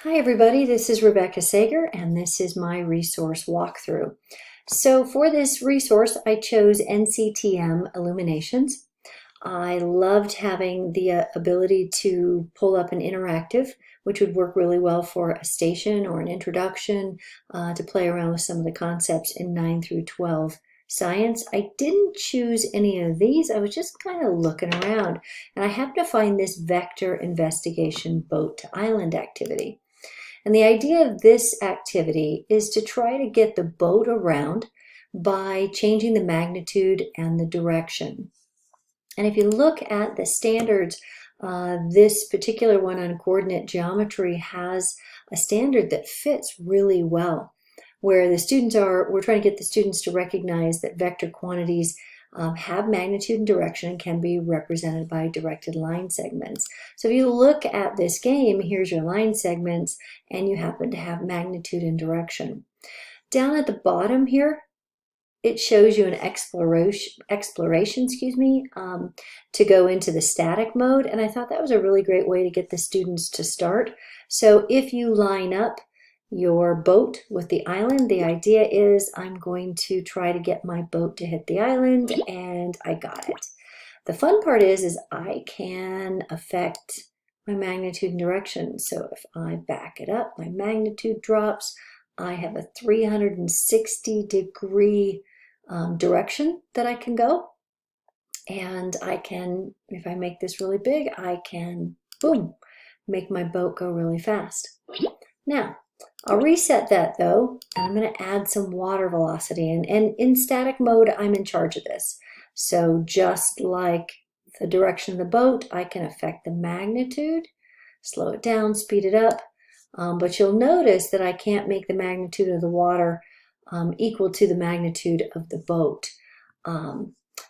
Hi everybody, this is Rebecca Sager and this is my resource walkthrough. So for this resource I chose NCTM Illuminations. I loved having the ability to pull up an interactive, which would work really well for a station or an introduction to play around with some of the concepts in 9 through 12 science. I didn't choose any of these. I was just kind of looking around and I happened to find this vector investigation boat to island activity. And the idea of this activity is to try to get the boat around by changing the magnitude and the direction. And if you look at the standards, this particular one on coordinate geometry has a standard that fits really well, where the students we're trying to get the students to recognize that vector quantities have magnitude and direction and can be represented by directed line segments. So if you look at this game, here's your line segments, and you happen to have magnitude and direction. Down at the bottom here, it shows you an exploration, to go into the static mode, and I thought that was a really great way to get the students to start. So if you line up your boat with the island, the idea is I'm going to try to get my boat to hit the island, and I got it. The fun part is I can affect my magnitude and direction. So if I back it up, my magnitude drops. I have a 360-degree direction that I can go. And I can, if I make this really big, I can, boom, make my boat go really fast. Now, I'll reset that though, and I'm going to add some water velocity. And in static mode, I'm in charge of this. So just like the direction of the boat, I can affect the magnitude, slow it down, speed it up. But you'll notice that I can't make the magnitude of the water equal to the magnitude of the boat.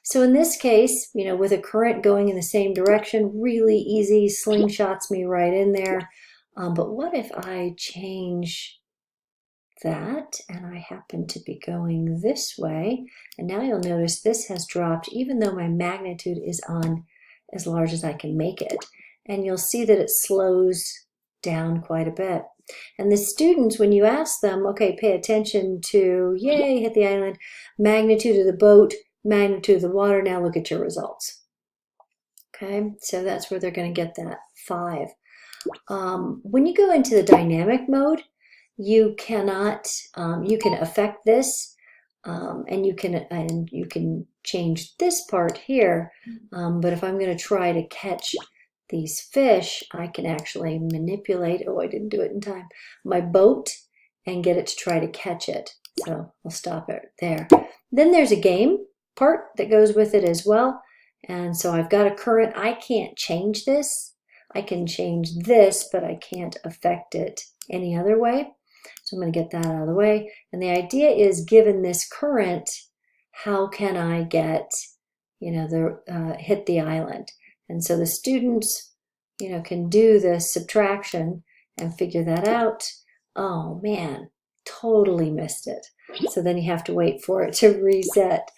So in this case, with a current going in the same direction, really easy, slingshots me right in there. But what if I change that and I happen to be going this way? And now you'll notice this has dropped even though my magnitude is on as large as I can make it. And you'll see that it slows down quite a bit. And the students, when you ask them, okay, pay attention to, yay, hit the island, magnitude of the boat, magnitude of the water, now look at your results. Okay, so that's where they're going to get that 5. When you go into the dynamic mode, you cannot, you can affect this, and you can change this part here. But if I'm going to try to catch these fish, I can actually manipulate, oh, I didn't do it in time, my boat and get it to try to catch it. So I'll stop it there. Then there's a game part that goes with it as well. And so I've got a current. I can't change this. I can change this, but I can't affect it any other way. So I'm going to get that out of the way. And the idea is, given this current, how can I get, hit the island? And so the students, can do the subtraction and figure that out. Oh man, totally missed it. So then you have to wait for it to reset.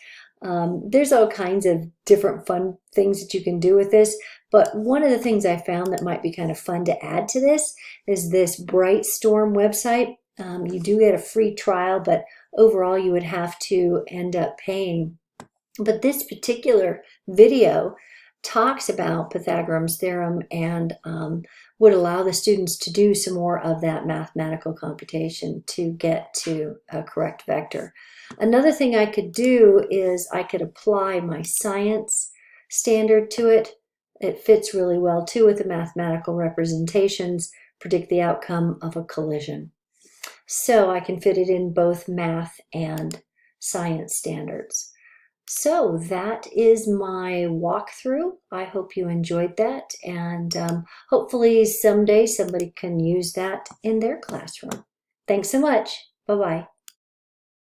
There's all kinds of different fun things that you can do with this, but one of the things I found that might be kind of fun to add to this is this Brightstorm website. You do get a free trial, but overall you would have to end up paying. But this particular video talks about Pythagorean's theorem and would allow the students to do some more of that mathematical computation to get to a correct vector. Another thing I could do is I could apply my science standard to it. It fits really well too with the mathematical representations, predict the outcome of a collision. So I can fit it in both math and science standards. So that is my walkthrough. I hope you enjoyed that, and hopefully someday somebody can use that in their classroom. Thanks so much. Bye-bye.